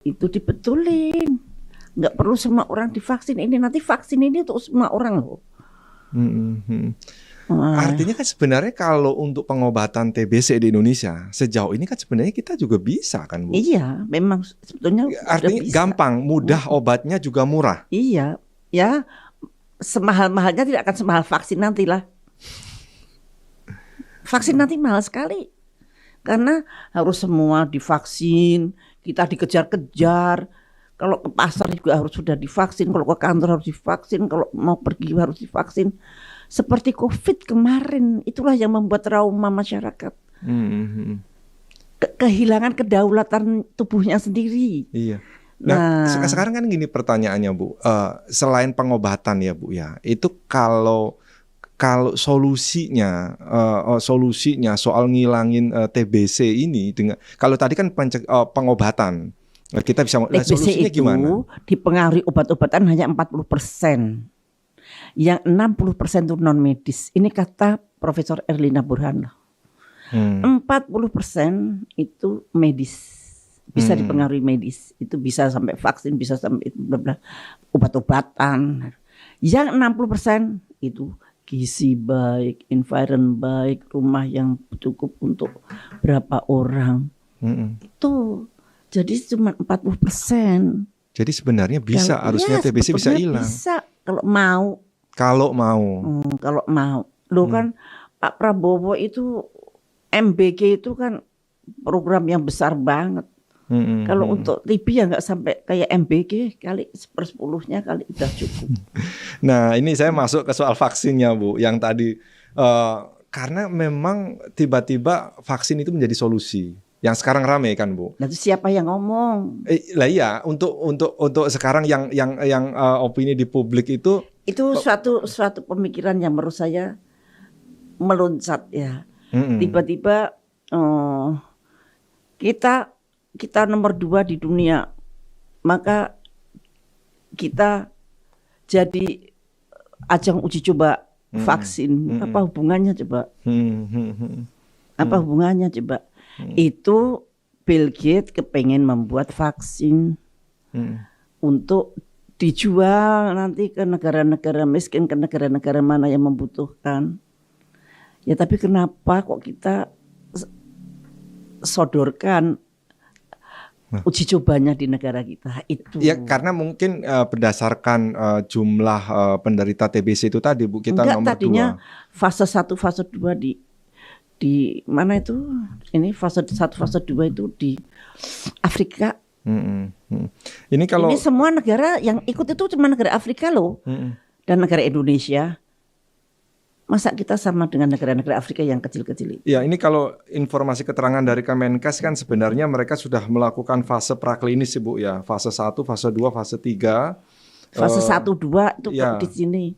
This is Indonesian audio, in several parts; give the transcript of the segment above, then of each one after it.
Itu dibetulin. Nggak perlu semua orang divaksin. Ini nanti vaksin ini untuk semua orang loh. Artinya kan sebenarnya kalau untuk pengobatan TBC di Indonesia sejauh ini kan sebenarnya kita juga bisa kan, Bu? Iya, memang sebetulnya artinya bisa. Gampang, mudah, obatnya juga murah. Iya, ya semahal-mahalnya tidak akan semahal vaksin nantilah. Vaksin nanti mahal sekali karena harus semua divaksin, kita dikejar-kejar. Kalau ke pasar juga harus sudah divaksin, kalau ke kantor harus divaksin, kalau mau pergi harus divaksin. Seperti COVID kemarin, itulah yang membuat trauma masyarakat. Kehilangan kedaulatan tubuhnya sendiri. Iya. Nah, sekarang kan gini pertanyaannya, Bu. Selain pengobatan ya, Bu ya, itu kalau solusinya soal ngilangin TBC ini dengan kalau tadi kan pengobatan. Kita bisa solusinya itu gimana? Dipengaruhi obat-obatan hanya 40%. Yang 60% itu non medis. Ini kata Profesor Erlina Burhan. 40% itu medis. Bisa dipengaruhi medis. Itu bisa sampai vaksin, bisa sampai obat-obatan. Yang 60% itu gizi baik, environment baik, rumah yang cukup untuk berapa orang. Itu jadi cuma 40%. Jadi sebenarnya bisa, harusnya TBC bisa hilang. Bisa kalau mau. Kalau mau. Loh kan Pak Prabowo itu MBG itu kan program yang besar banget. Kalau untuk TB ya nggak sampai kayak MBG, kali 1/10-nya kali udah cukup. Nah ini saya masuk ke soal vaksinnya, Bu. Yang tadi karena memang tiba-tiba vaksin itu menjadi solusi. Yang sekarang rame kan, Bu. Nah, itu siapa yang ngomong? Lah iya, untuk sekarang yang opini di publik itu suatu pemikiran yang menurut saya meloncat ya. Tiba-tiba kita nomor 2 di dunia, maka kita jadi ajang uji coba vaksin. Apa hubungannya coba? Apa hubungannya coba? Itu Bill Gates kepengen membuat vaksin untuk dijual nanti ke negara-negara miskin, ke negara-negara mana yang membutuhkan. Ya tapi kenapa kok kita sodorkan uji cobanya di negara kita itu? Ya karena mungkin berdasarkan jumlah penderita TBC itu tadi, Bu, kita nomor 2. Tadinya fase 1, fase 2 di mana itu? Ini fase 1, fase 2 itu di Afrika. Ini semua negara yang ikut itu cuma negara Afrika loh. Dan negara Indonesia. Masa kita sama dengan negara-negara Afrika yang kecil-kecil itu? Ya, ini kalau informasi keterangan dari Kemenkes kan sebenarnya mereka sudah melakukan fase praklinis, Bu ya. Fase 1, fase 2, fase 3. Fase 1, 2 itu ya. Di sini.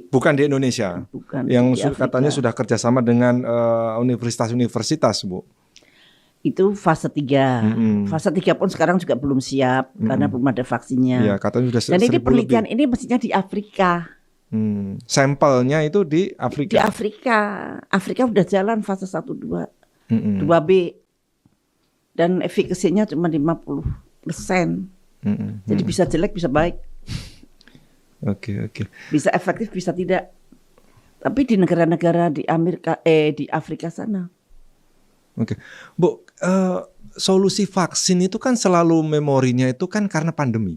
Bukan di Indonesia. Bukan yang katanya sudah kerjasama dengan universitas-universitas, Bu. Itu fase 3. Fase 3 pun sekarang juga belum siap karena belum ada vaksinnya. Ya, katanya sudah 1.000 Dan ini penelitian lebih. ini mestinya di Afrika. Sampelnya itu di Afrika. Di Afrika. Afrika udah jalan fase 1, 2. 2B. Dan efikasinya cuma 50%. Jadi bisa jelek, bisa baik. Oke. Bisa efektif, bisa tidak. Tapi di negara-negara di Afrika sana. Oke. Bu, solusi vaksin itu kan selalu memorinya itu kan karena pandemi.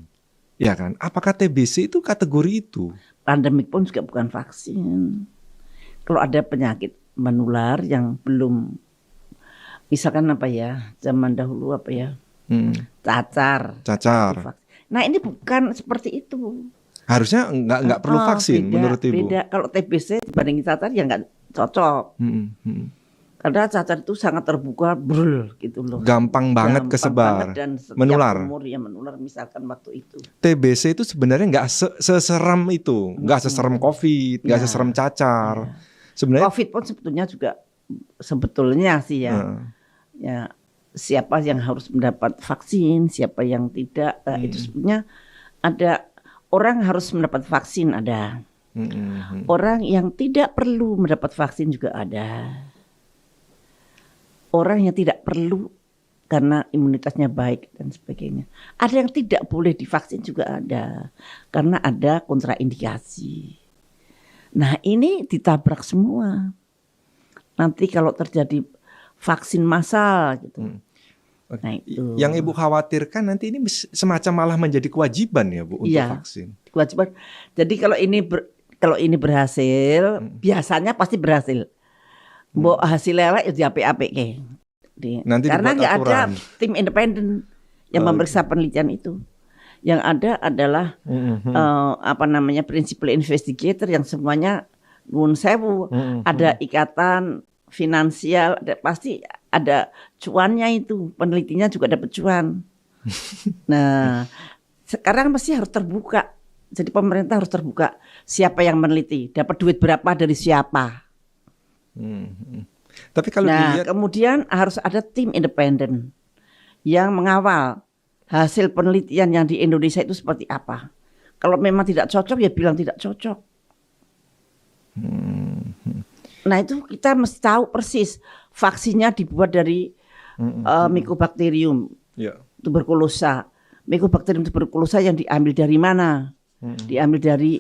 Ya kan? Apakah TBC itu kategori itu? Pandemik pun juga bukan vaksin. Kalau ada penyakit menular yang belum, misalkan apa ya, zaman dahulu apa ya, cacar. Nah ini bukan seperti itu. Harusnya nggak perlu vaksin menurut Ibu. Beda. Kalau TBC dibandingin cacar ya nggak cocok. Karena cacar itu sangat terbuka, gitu loh. Gampang banget kesebar, dan menular. Umur ya menular misalkan waktu itu. TBC itu sebenarnya nggak seserem itu, nggak seserem COVID, nggak seserem cacar. Sebenarnya COVID pun sebetulnya sih ya. Ya siapa yang harus mendapat vaksin, siapa yang tidak, itu sebenarnya ada. Orang harus mendapat vaksin ada. Orang yang tidak perlu mendapat vaksin juga ada. Orang yang tidak perlu karena imunitasnya baik dan sebagainya. Ada yang tidak boleh divaksin juga ada karena ada kontraindikasi. Nah ini ditabrak semua. Nanti kalau terjadi vaksin massal gitu. Nah, itu. Yang Ibu khawatirkan nanti ini semacam malah menjadi kewajiban ya Bu untuk vaksin. Kewajiban. Jadi kalau ini berhasil, biasanya pasti berhasil. Mbok hasil lelek ya diapik-apik. Nanti karena nggak ada tim independen yang memeriksa penelitian itu. Yang ada adalah principal investigator yang semuanya nuwun sewu, ada ikatan finansial, pasti ada cuannya itu, penelitinya juga dapat cuan. Nah, sekarang mesti harus terbuka. Jadi pemerintah harus terbuka siapa yang meneliti, dapat duit berapa dari siapa. Tapi kalau dilihat, kemudian harus ada tim independen yang mengawal hasil penelitian yang di Indonesia itu seperti apa. Kalau memang tidak cocok ya bilang tidak cocok. Nah itu kita mesti tahu persis vaksinnya dibuat dari Mycobacterium tuberculosa. Mycobacterium tuberculosa yang diambil dari mana? Diambil dari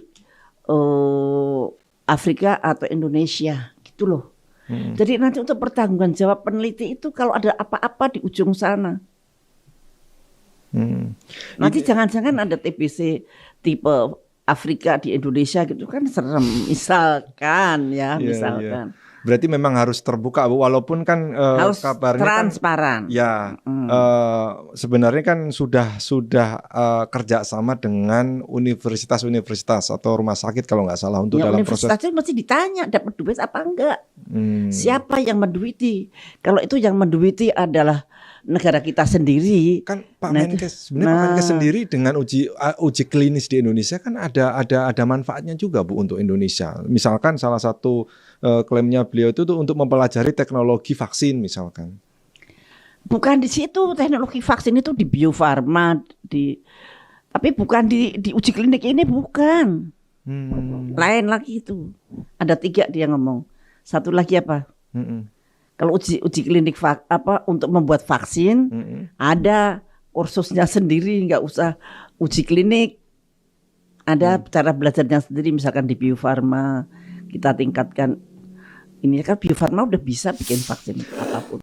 Afrika atau Indonesia gitu loh. Jadi nanti untuk pertanggungjawaban peneliti itu kalau ada apa-apa di ujung sana. Nanti jangan-jangan ada TBC tipe Afrika di Indonesia gitu kan serem. Misalkan. Berarti memang harus terbuka Bu, walaupun kan harus kabarnya transparan. Kan, sebenarnya kan sudah kerjasama dengan universitas-universitas atau rumah sakit kalau nggak salah untuk dalam proses. Universitas itu mesti ditanya dapat duit apa enggak. Siapa yang menduiti? Kalau itu yang menduiti adalah negara kita sendiri. Kan Pak Menkes sebenarnya Pak Menkes sendiri dengan uji klinis di Indonesia kan ada manfaatnya juga Bu untuk Indonesia. Misalkan salah satu klaimnya beliau itu tuh untuk mempelajari teknologi vaksin misalkan. Bukan di situ, teknologi vaksin itu di Bio Farma, tapi bukan di uji klinik ini bukan. Lain lagi itu. Ada 3 dia ngomong. Satu lagi apa? Kalau uji klinik untuk membuat vaksin ada kursusnya sendiri, nggak usah uji klinik. Ada cara belajarnya sendiri, misalkan di Bio Farma kita tingkatkan. Ini kan Bio Farma udah bisa bikin vaksin apapun.